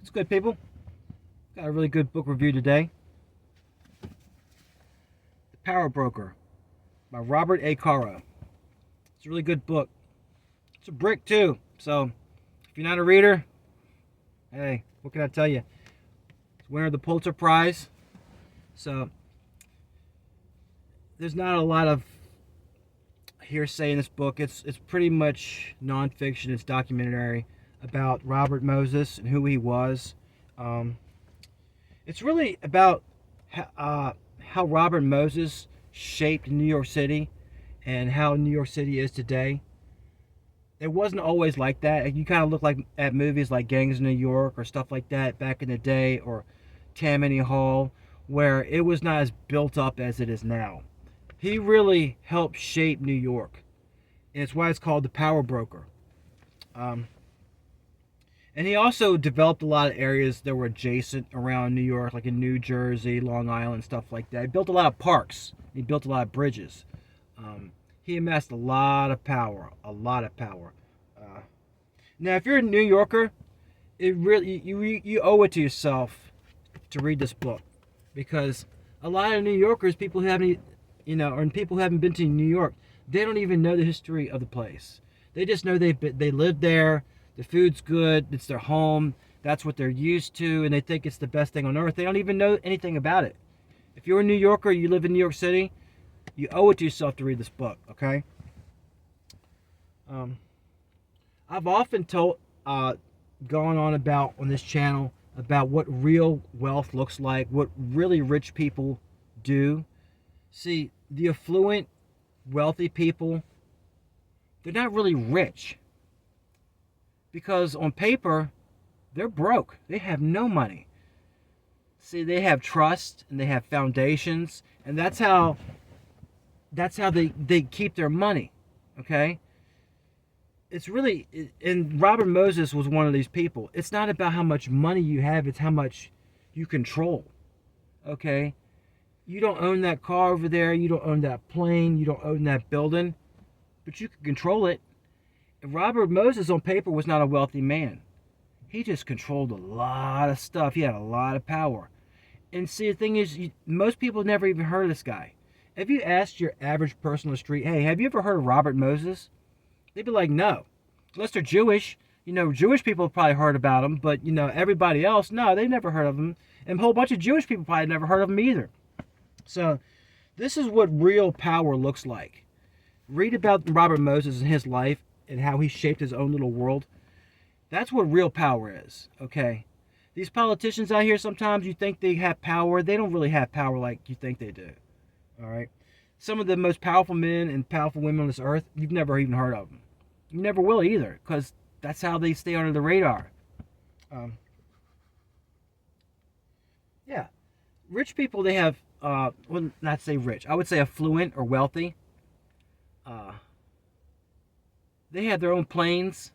It's good, people. Got a really good book review today. The Power Broker by Robert A. Caro. It's a really good book. It's a brick, too. So, if you're not a reader, hey, what can I tell you? It's winner of the Pulitzer Prize. So, there's not a lot of hearsay in this book. It's pretty much nonfiction. It's documentary about Robert Moses and who he was. It's really about how Robert Moses shaped New York City and how New York City is today. It wasn't always like that. You kind of look like at movies like Gangs of New York or stuff like that back in the day, or Tammany Hall, where it was not as built up as it is now. He really helped shape New York, and it's why it's called the Power Broker. And he also developed a lot of areas that were adjacent around New York, like in New Jersey, Long Island, stuff like that. He built a lot of parks. He built a lot of bridges. He amassed a lot of power, Now, if you're a New Yorker, it really you owe it to yourself to read this book, because a lot of New Yorkers, people who haven't, or people who haven't been to New York, they don't even know the history of the place. They just know they live there. The food's good. It's their home. That's what they're used to, and they think it's the best thing on earth. They don't even know anything about it. If you're a New Yorker, you live in New York City, you owe it to yourself to read this book, okay? I've often gone on about on this channel about what real wealth looks like, what really rich people do. See, the affluent, wealthy people, they're not really rich. Because on paper, they're broke. They have no money. See, they have trust and they have foundations, and that's how they keep their money. Okay? It's really, and Robert Moses was one of these people. It's not about how much money you have, it's how much you control. Okay? You don't own that car over there, you don't own that plane, you don't own that building, but you can control it. Robert Moses on paper was not a wealthy man. He just controlled a lot of stuff. He had a lot of power. And see, the thing is, most people never even heard of this guy. If you asked your average person on the street, hey, have you ever heard of Robert Moses? They'd be like, no. Unless they're Jewish. Jewish people have probably heard about him, but, everybody else, no, they've never heard of him. And a whole bunch of Jewish people probably never heard of him either. So, this is what real power looks like. Read about Robert Moses and his life, and how he shaped his own little world. That's what real power is, okay? These politicians out here, sometimes you think they have power. They don't really have power like you think they do, all right? Some of the most powerful men and powerful women on this earth, you've never even heard of them. You never will either, because that's how they stay under the radar. Yeah. Rich people, they have, well, not say rich. I would say affluent or wealthy. They have their own planes.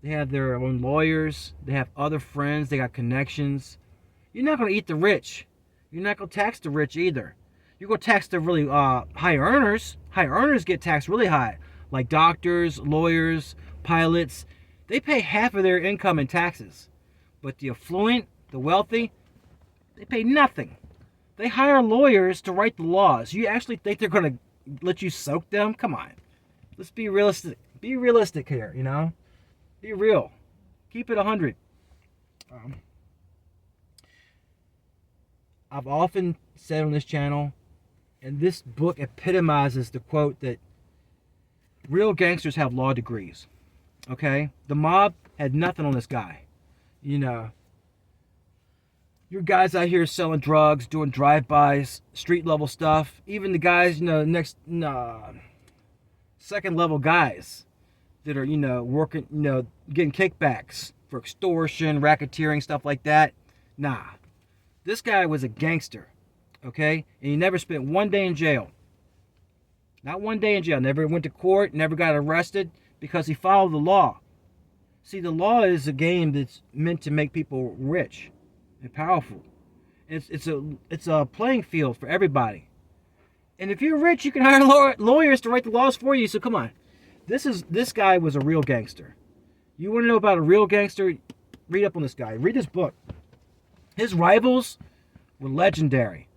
They have their own lawyers. They have other friends. They got connections. You're not going to eat the rich. You're not going to tax the rich either. You're going to tax the really high earners. High earners get taxed really high. Like doctors, lawyers, pilots. They pay half of their income in taxes. But the affluent, the wealthy, they pay nothing. They hire lawyers to write the laws. You actually think they're going to let you soak them? Come on. Let's be realistic. Be realistic here, Be real. Keep it 100. I've often said on this channel, and this book epitomizes the quote that real gangsters have law degrees. Okay? The mob had nothing on this guy. Your guys out here selling drugs, doing drive-bys, street-level stuff. Even the guys, second-level guys that are, working, getting kickbacks for extortion, racketeering, stuff like that. Nah. This guy was a gangster, okay? And he never spent one day in jail. Not one day in jail. Never went to court, never got arrested, because he followed the law. See, the law is a game that's meant to make people rich and powerful. It's a playing field for everybody. And if you're rich, you can hire lawyers to write the laws for you, so come on. This guy was a real gangster. You want to know about a real gangster? read up on this guy. Read this book. His rivals were legendary.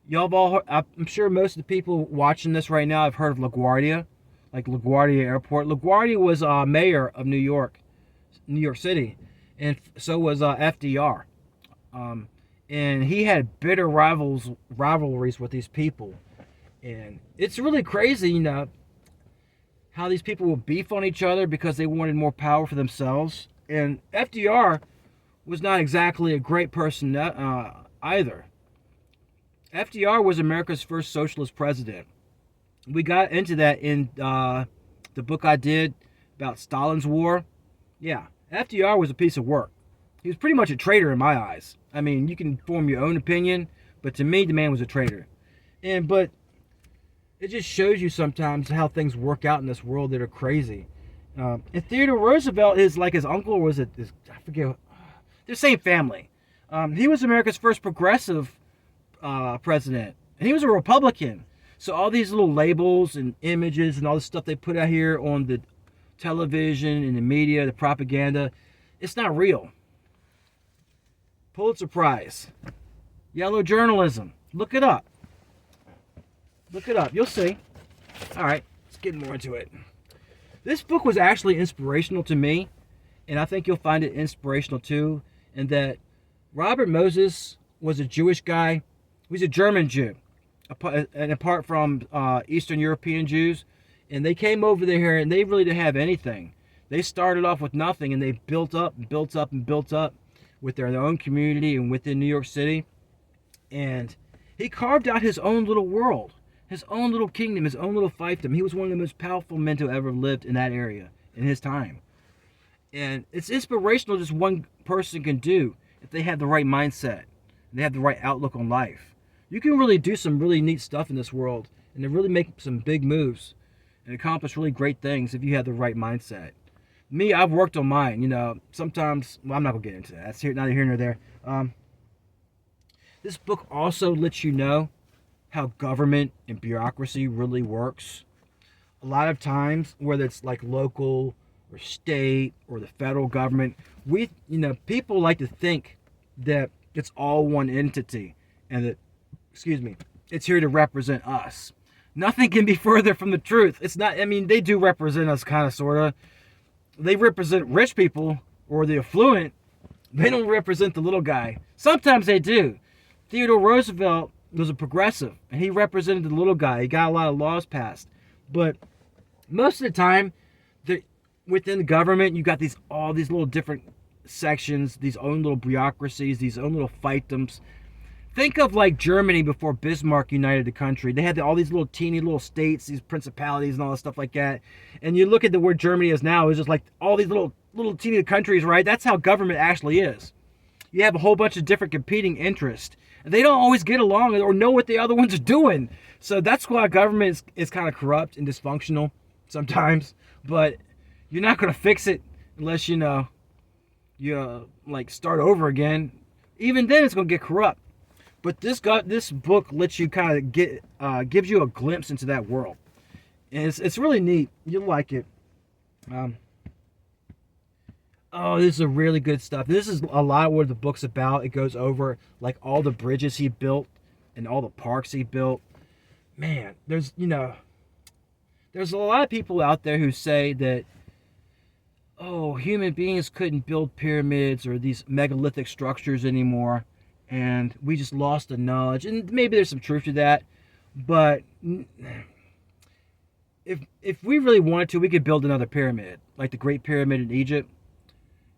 Y'all have all heard, I'm sure most of the people watching this right now have heard of LaGuardia, like LaGuardia Airport. LaGuardia was mayor of New York City, and so was FDR. And he had bitter rivalries with these people. And it's really crazy, you know, how these people will beef on each other because they wanted more power for themselves. And FDR was not exactly a great person either. FDR was America's first socialist president. We got into that in the book I did about Stalin's War. Yeah, FDR was a piece of work. He was pretty much a traitor in my eyes. I mean, you can form your own opinion, but to me, the man was a traitor. But it just shows you sometimes how things work out in this world that are crazy. And Theodore Roosevelt is like his uncle, or was it his, I forget. They're the same family. He was America's first progressive president, and he was a Republican. So all these little labels and images and all this stuff they put out here on the television and the media, the propaganda, it's not real. Pulitzer Prize, yellow journalism. Look it up. Look it up. You'll see. All right, let's get more into it. This book was actually inspirational to me, and I think you'll find it inspirational too, in that Robert Moses was a Jewish guy. He's a German Jew, and apart from Eastern European Jews, and they came over there and they really didn't have anything. They started off with nothing, and they built up and built up and built up with their own community and within New York City. And he carved out his own little world, his own little kingdom, his own little fiefdom. He was one of the most powerful men to ever lived in that area in his time. And it's inspirational just one person can do if they have the right mindset and they have the right outlook on life. You can really do some really neat stuff in this world and to really make some big moves and accomplish really great things if you have the right mindset. Me, I've worked on mine. You know, sometimes, well, I'm not going to get into that. That's neither here nor there. This book also lets you know how government and bureaucracy really works. A lot of times, whether it's like local or state or the federal government, people like to think that it's all one entity and that, it's here to represent us. Nothing can be further from the truth. It's not, I mean, they do represent us kind of, sort of. They represent rich people or the affluent. They don't represent the little guy. Sometimes they do. Theodore Roosevelt was a progressive, and he represented the little guy. He got a lot of laws passed. But most of the time, within the government, you got all these little different sections, these own little bureaucracies, these own little fiefdoms. Think of like Germany before Bismarck united the country. They had all these little teeny little states, these principalities and all that stuff like that. And you look at where Germany is now, it's just like all these little teeny countries, right? That's how government actually is. You have a whole bunch of different competing interests. And they don't always get along or know what the other ones are doing. So that's why government is kind of corrupt and dysfunctional sometimes. But you're not going to fix it unless, you start over again. Even then, it's going to get corrupt. But this book lets you kind of gives you a glimpse into that world, and it's really neat. You'll like it. This is a really good stuff. This is a lot of what the book's about. It goes over like all the bridges he built and all the parks he built. Man, there's a lot of people out there who say that, human beings couldn't build pyramids or these megalithic structures anymore. And we just lost the knowledge. And maybe there's some truth to that. But if we really wanted to, we could build another pyramid. Like the Great Pyramid in Egypt.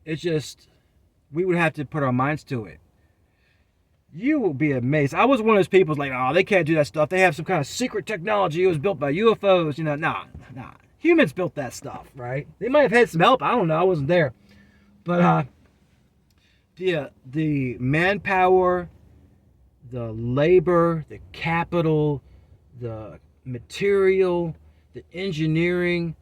It's just, we would have to put our minds to it. You will be amazed. I was one of those people like, they can't do that stuff. They have some kind of secret technology. It was built by UFOs. Nah. Humans built that stuff, right? They might have had some help. I don't know. I wasn't there. But, the manpower, the labor, the capital, the material, the engineering,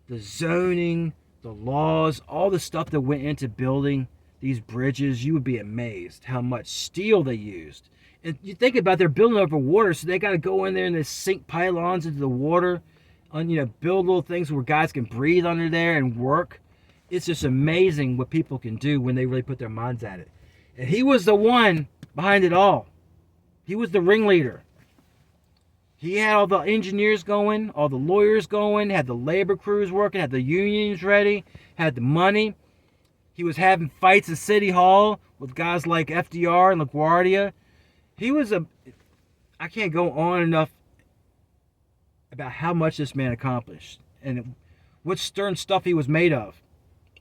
the zoning, the laws, all the stuff that went into building these bridges, you would be amazed how much steel they used. And you think about they're building over water, so they got to go in there and they sink pylons into the water, and build little things where guys can breathe under there and work. It's just amazing what people can do when they really put their minds at it. And he was the one behind it all. He was the ringleader. He had all the engineers going, all the lawyers going, had the labor crews working, had the unions ready, had the money. He was having fights at City Hall with guys like FDR and LaGuardia. He was I can't go on enough about how much this man accomplished and what stern stuff he was made of.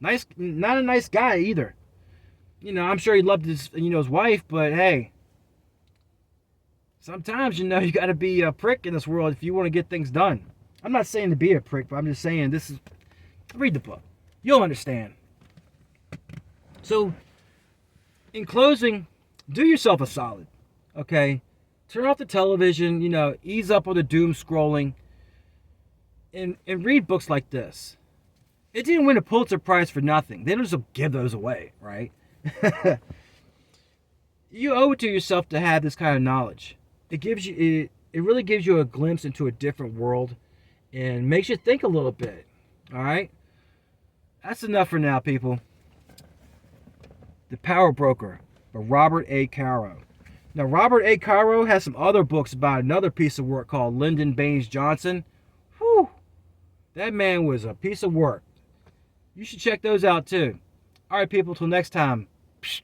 Nice, not a nice guy either. You know, I'm sure he loved his wife, but hey, sometimes, you got to be a prick in this world if you want to get things done. I'm not saying to be a prick, but I'm just saying read the book. You'll understand. So, in closing, do yourself a solid, okay? Turn off the television, ease up on the doom scrolling, and read books like this. It didn't win a Pulitzer Prize for nothing. They don't just give those away, right? You owe it to yourself to have this kind of knowledge. It really gives you a glimpse into a different world and makes you think a little bit. All right? That's enough for now, people. The Power Broker by Robert A. Caro. Now, Robert A. Caro has some other books about another piece of work called Lyndon Baines Johnson. Whew. That man was a piece of work. You should check those out too. All right, people, till next time. Psh.